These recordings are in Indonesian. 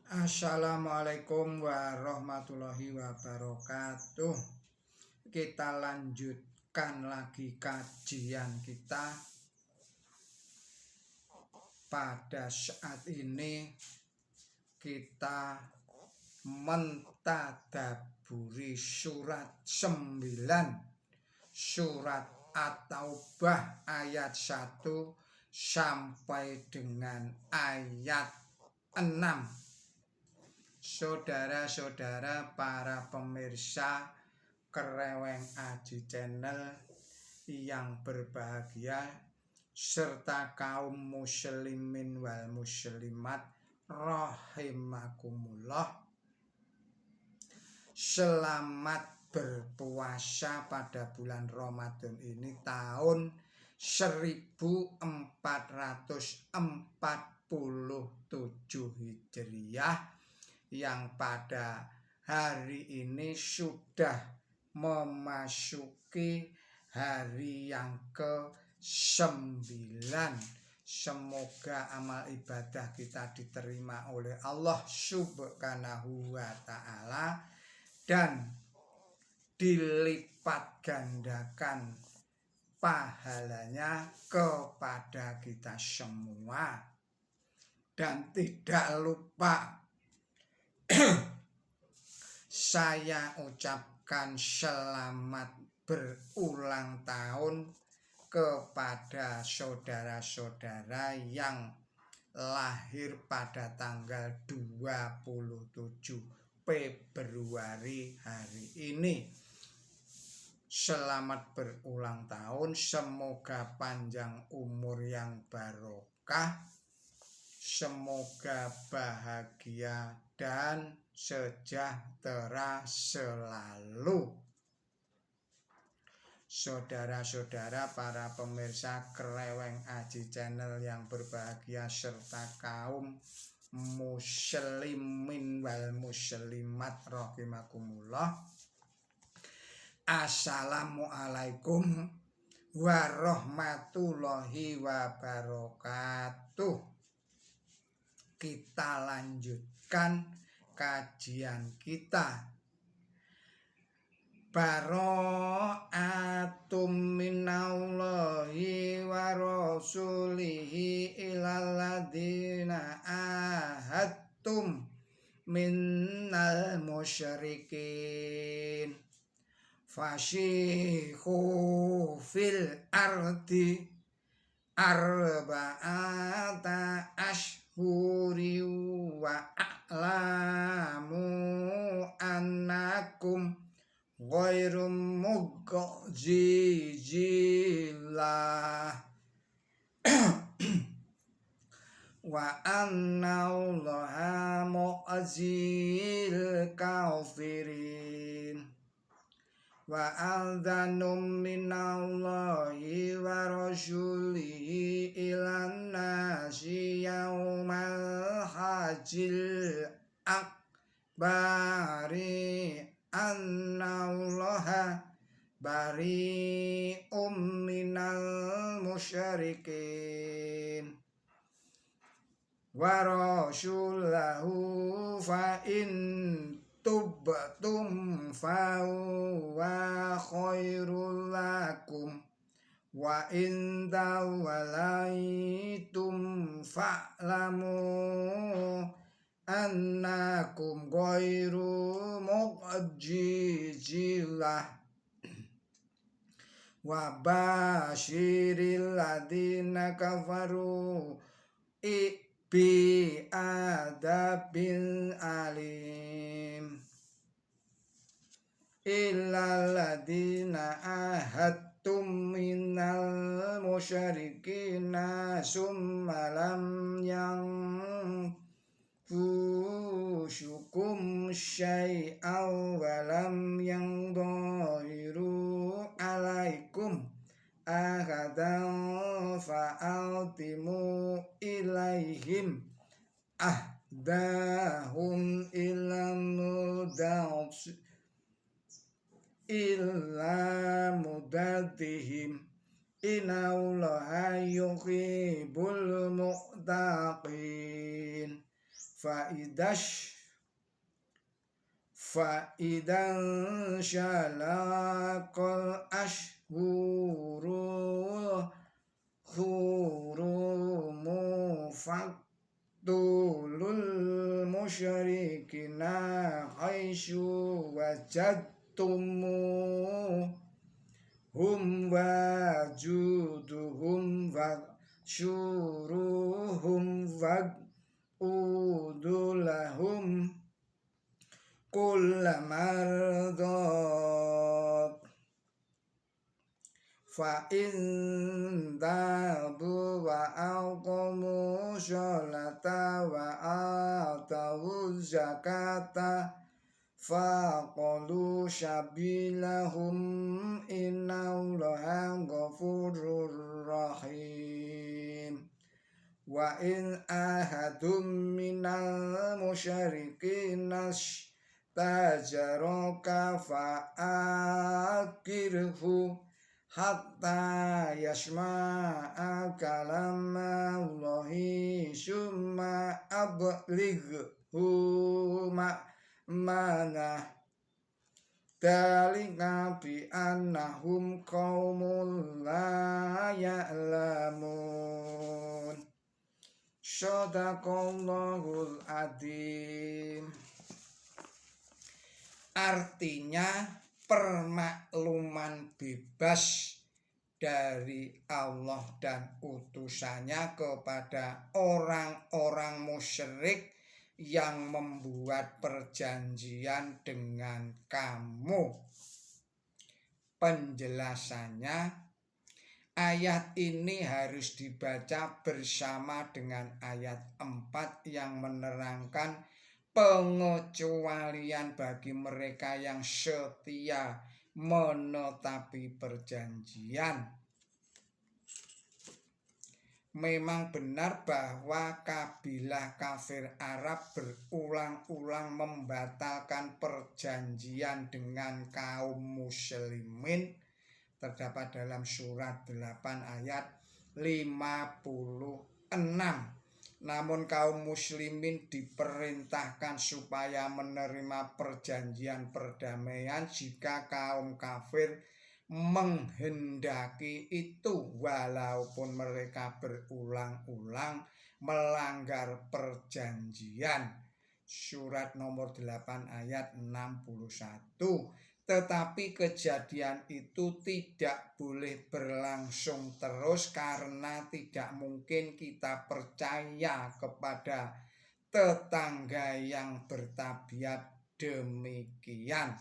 Assalamualaikum warahmatullahi wabarakatuh. Kita lanjutkan lagi kajian kita. Pada saat ini kita mentadaburi surat 9, surat At-Taubah ayat 1 sampai dengan ayat 6. Saudara-saudara para pemirsa Kreweng Aji Channel yang berbahagia, serta kaum muslimin wal muslimat rahimakumullah. Selamat berpuasa pada bulan Ramadan ini tahun 1447 Hijriah, yang pada hari ini sudah memasuki hari yang ke-9. Semoga amal ibadah kita diterima oleh Allah Subhanahu wa Ta'ala dan dilipat gandakan pahalanya kepada kita semua. Dan tidak lupa saya ucapkan selamat berulang tahun kepada saudara-saudara yang lahir pada tanggal 27 Februari hari ini. Selamat berulang tahun, semoga panjang umur yang barokah, semoga bahagia dan sejahtera selalu. Saudara-saudara para pemirsa Kreweng Aji Channel yang berbahagia, serta kaum muslimin wal muslimat rahimakumullah. Assalamualaikum warahmatullahi wabarakatuh. Kita lanjutkan kajian kita. Bara'atum minallahi wa rasulihi ilal ladina ahadtum minnal musyrikin fashihu fil ardi arba'ata ashhuri wa a'lamu annakum ghairu mughzillah wa anna Allaha mu'zil kafirin wa adzanum minallahi wa rasulihi ilan nasi yaumal hajil akbari annallaha bari'um minal musyrikin wa rasulahu fa in tubtum fa huwa khairul lakum wa in tawallaitum fa'lamu annakum ghairu mu'jizillah wa basyiril ladina kafaru bi adabil alim illal ladina ahadtum minal musyrikina summa lam yanfusukum syai'aw wa lam yangdahiru alaikum ahadan fa'altimu ilaihim ahdahum illa mudatihim innallaha yuhibbul muttaqin Fa'idan syalaqal ashhurul hurumu faqtulul musyrikina haitsu wajadtumuhum wajuduhum syuruhum udulahum kullamardot fa in tabu wa aqamu sholata wa atawu zakata faqalu sabilahum innallaha ghafurur rahim. Wa in ahadum minal musyrikin tajaraka fa'akirhu hatta yasma'a kalamallahi summa ablighu ma'manah dalika bi annahum qaumun la ya'lamun. Shadaqallahul adzim. Artinya permakluman bebas dari Allah dan utusannya kepada orang-orang musyrik yang membuat perjanjian dengan kamu. Penjelasannya, ayat ini harus dibaca bersama dengan ayat 4 yang menerangkan pengecualian bagi mereka yang setia menetapi perjanjian. Memang benar bahwa kabilah kafir Arab berulang-ulang membatalkan perjanjian dengan kaum muslimin, terdapat dalam surat 8 ayat 56. Namun kaum muslimin diperintahkan supaya menerima perjanjian perdamaian jika kaum kafir menghendaki itu, walaupun mereka berulang-ulang melanggar perjanjian. Surat nomor 8 ayat 61. Tetapi kejadian itu tidak boleh berlangsung terus karena tidak mungkin kita percaya kepada tetangga yang bertabiat demikian.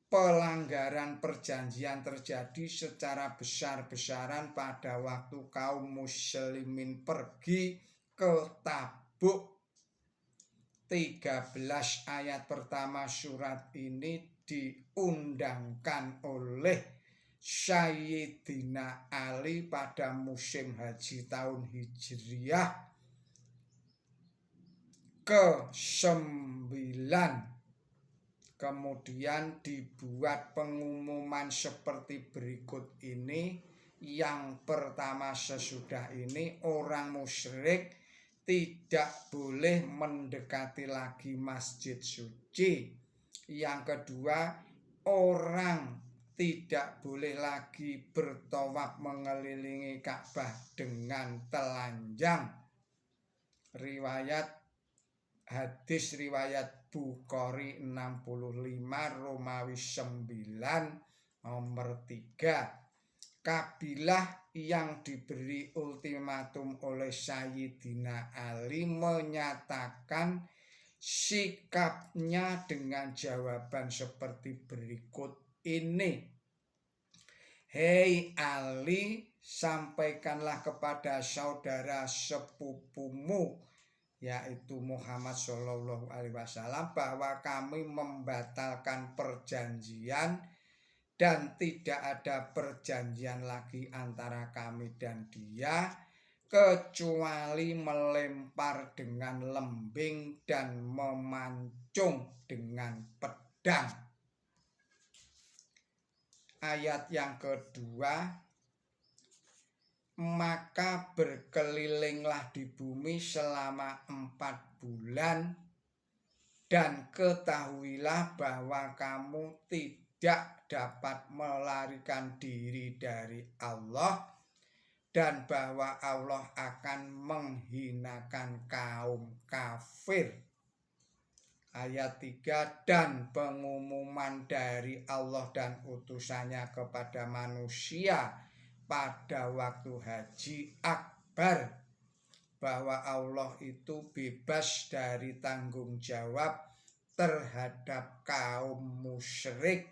Pelanggaran perjanjian terjadi secara besar-besaran pada waktu kaum muslimin pergi ke Tabuk. 13 ayat pertama surat ini diundangkan oleh Sayyidina Ali pada musim haji tahun Hijriah ke-9. Kemudian dibuat pengumuman seperti berikut ini. Yang pertama, sesudah ini orang musyrik tidak boleh mendekati lagi masjid suci. Yang kedua, orang tidak boleh lagi bertawaf mengelilingi Ka'bah dengan telanjang. Hadis riwayat Bukhari 65, Romawi 9 nomor 3. Kabilah yang diberi ultimatum oleh Sayyidina Ali menyatakan sikapnya dengan jawaban seperti berikut ini. Hei Ali, sampaikanlah kepada saudara sepupumu yaitu Muhammad SAW bahwa kami membatalkan perjanjian dan tidak ada perjanjian lagi antara kami dan dia kecuali melempar dengan lembing dan memancung dengan pedang. Ayat yang kedua, maka berkelilinglah di bumi selama 4 bulan dan ketahuilah bahwa kamu tidak dapat melarikan diri dari Allah dan bahwa Allah akan menghinakan kaum kafir. Ayat 3, dan pengumuman dari Allah dan utusannya kepada manusia pada waktu haji akbar bahwa Allah itu bebas dari tanggung jawab terhadap kaum musyrik,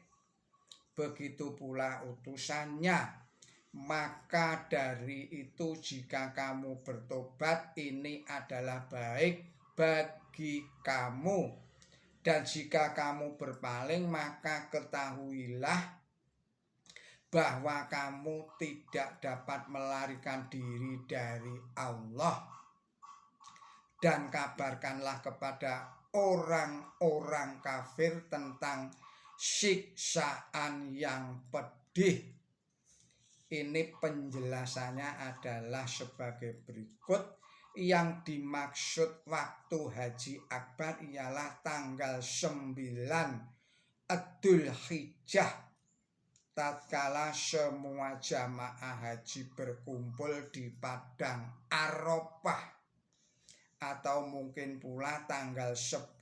begitu pula utusannya. Maka dari itu jika kamu bertobat, ini adalah baik bagi kamu, dan jika kamu berpaling, maka ketahuilah bahwa kamu tidak dapat melarikan diri dari Allah. Dan kabarkanlah kepada orang-orang kafir tentang siksaan yang pedih. Ini penjelasannya adalah sebagai berikut. Yang dimaksud waktu haji akbar ialah tanggal 9 Dzulhijjah, tatkala semua jamaah haji berkumpul di padang Arafah, atau mungkin pula tanggal 10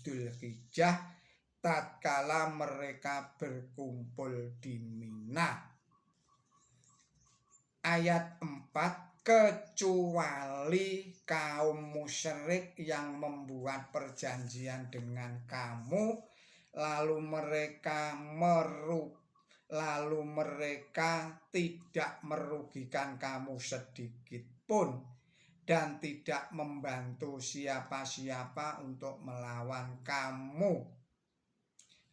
Dzulhijjah tatkala mereka berkumpul di Mina. Ayat 4, kecuali kaum musyrik yang membuat perjanjian dengan kamu lalu mereka tidak merugikan kamu sedikit pun dan tidak membantu siapa-siapa untuk melawan kamu,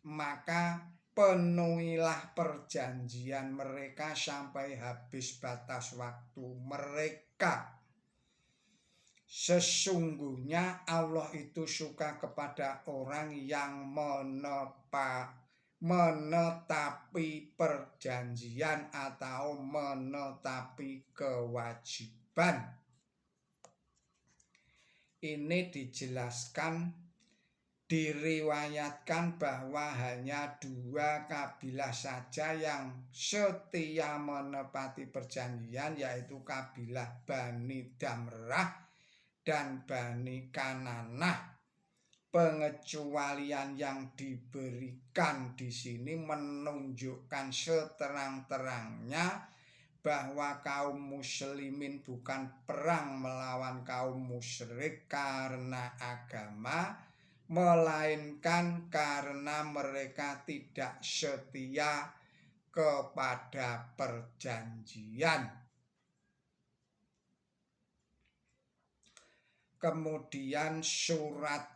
maka penuhilah perjanjian mereka sampai habis batas waktu mereka. Sesungguhnya Allah itu suka kepada orang yang menetapi perjanjian atau menetapi kewajiban. Ini dijelaskan, diriwayatkan bahwa hanya 2 kabilah saja yang setia menepati perjanjian, yaitu kabilah Bani Damrah dan Bani Kananah. Pengecualian yang diberikan di sini menunjukkan seterang-terangnya bahwa kaum muslimin bukan perang melawan kaum musyrik karena agama, melainkan karena mereka tidak setia kepada perjanjian. Kemudian surat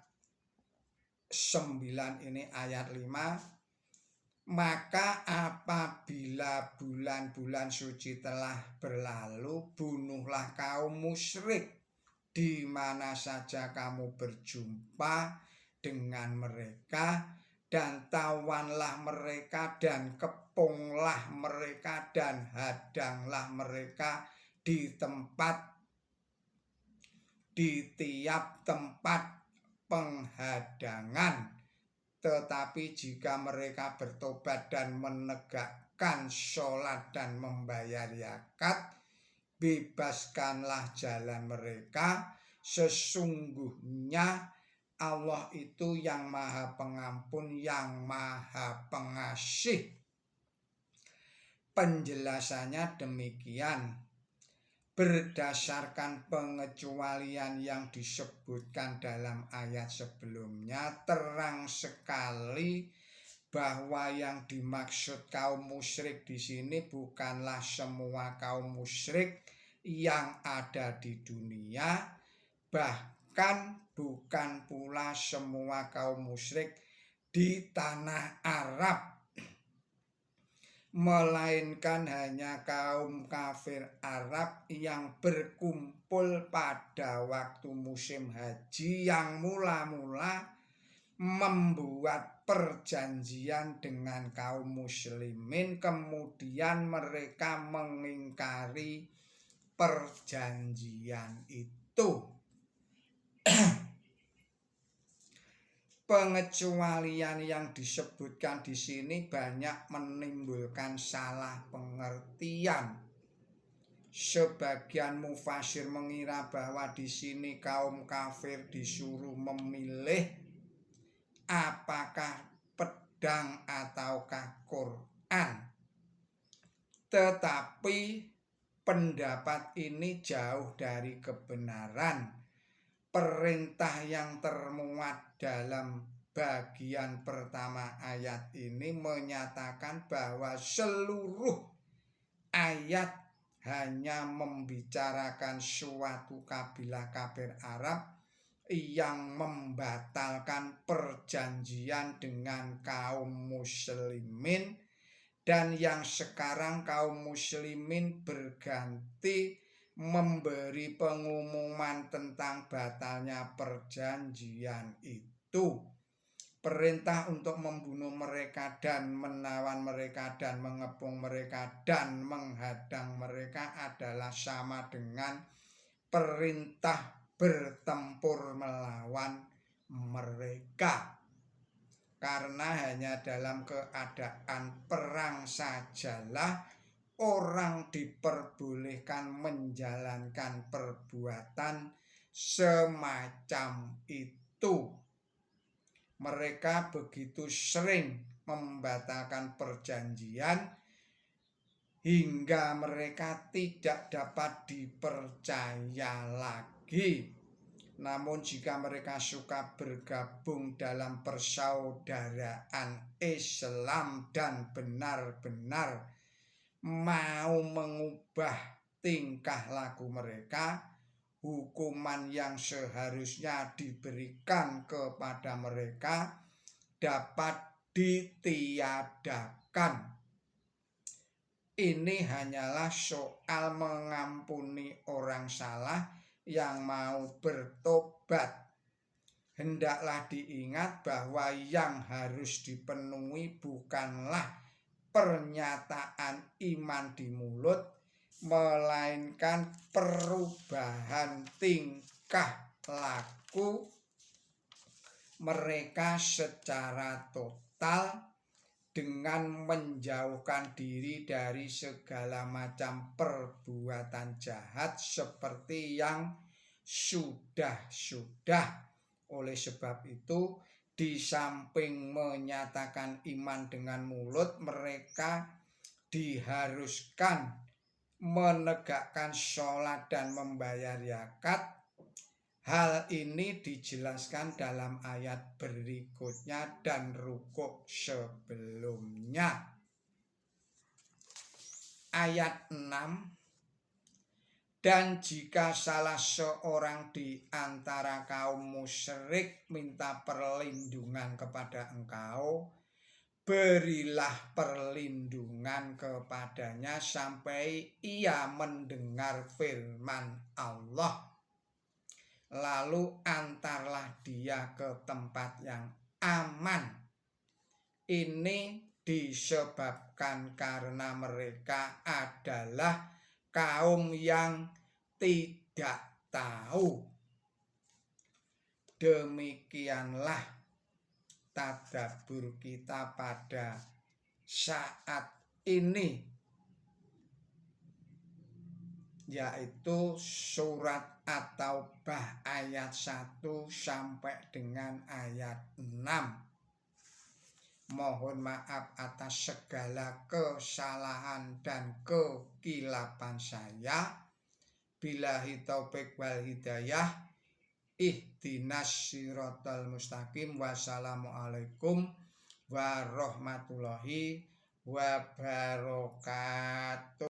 9 ini ayat 5, maka apabila bulan-bulan suci telah berlalu, bunuhlah kaum musyrik di mana saja kamu berjumpa dengan mereka, dan tawanlah mereka dan kepunglah mereka dan hadanglah mereka di tiap tempat penghadangan. Tetapi jika mereka bertobat dan menegakkan sholat dan membayar zakat, bebaskanlah jalan mereka. Sesungguhnya Allah itu yang Maha Pengampun, yang Maha Pengasih. Penjelasannya demikian. Berdasarkan pengecualian yang disebutkan dalam ayat sebelumnya, terang sekali bahwa yang dimaksud kaum musyrik di sini bukanlah semua kaum musyrik yang ada di dunia, bahkan bukan pula semua kaum musyrik di tanah Arab, melainkan hanya kaum kafir Arab yang berkumpul pada waktu musim haji yang mula-mula membuat perjanjian dengan kaum muslimin, kemudian mereka mengingkari perjanjian itu. Pengecualian yang disebutkan di sini banyak menimbulkan salah pengertian. Sebagian mufasir mengira bahwa di sini kaum kafir disuruh memilih apakah pedang ataukah Quran. Tetapi pendapat ini jauh dari kebenaran. Perintah yang termuat dalam bagian pertama ayat ini menyatakan bahwa seluruh ayat hanya membicarakan suatu kabilah kafir Arab yang membatalkan perjanjian dengan kaum muslimin, dan yang sekarang kaum muslimin berganti memberi pengumuman tentang batalnya perjanjian itu. Perintah untuk membunuh mereka dan menawan mereka dan mengepung mereka dan menghadang mereka adalah sama dengan perintah bertempur melawan mereka. Karena hanya dalam keadaan perang sajalah orang diperbolehkan menjalankan perbuatan semacam itu. Mereka begitu sering membatalkan perjanjian hingga mereka tidak dapat dipercaya lagi. Namun jika mereka suka bergabung dalam persaudaraan Islam dan benar-benar mau mengubah tingkah laku mereka, hukuman yang seharusnya diberikan kepada mereka dapat ditiadakan. Ini hanyalah soal mengampuni orang salah yang mau bertobat. Hendaklah diingat bahwa yang harus dipenuhi bukanlah pernyataan iman di mulut, melainkan perubahan tingkah laku mereka secara total dengan menjauhkan diri dari segala macam perbuatan jahat seperti yang sudah-sudah. Oleh sebab itu, di samping menyatakan iman dengan mulut, mereka diharuskan menegakkan sholat dan membayar zakat. Hal ini dijelaskan dalam ayat berikutnya dan rukuk sebelumnya. Ayat 6. Dan jika salah seorang di antara kaum musyrik minta perlindungan kepada engkau, berilah perlindungan kepadanya sampai ia mendengar firman Allah. Lalu antarlah dia ke tempat yang aman. Ini disebabkan karena mereka adalah kaum yang tidak tahu. Demikianlah tadabbur kita pada saat ini, yaitu surat At-Taubah ayat 1 sampai dengan ayat 6. Mohon maaf atas segala kesalahan dan kekilapan saya. Billahi taufiq wal hidayah. Ihdinas siratal mustaqim. Wassalamualaikum warahmatullahi wabarakatuh.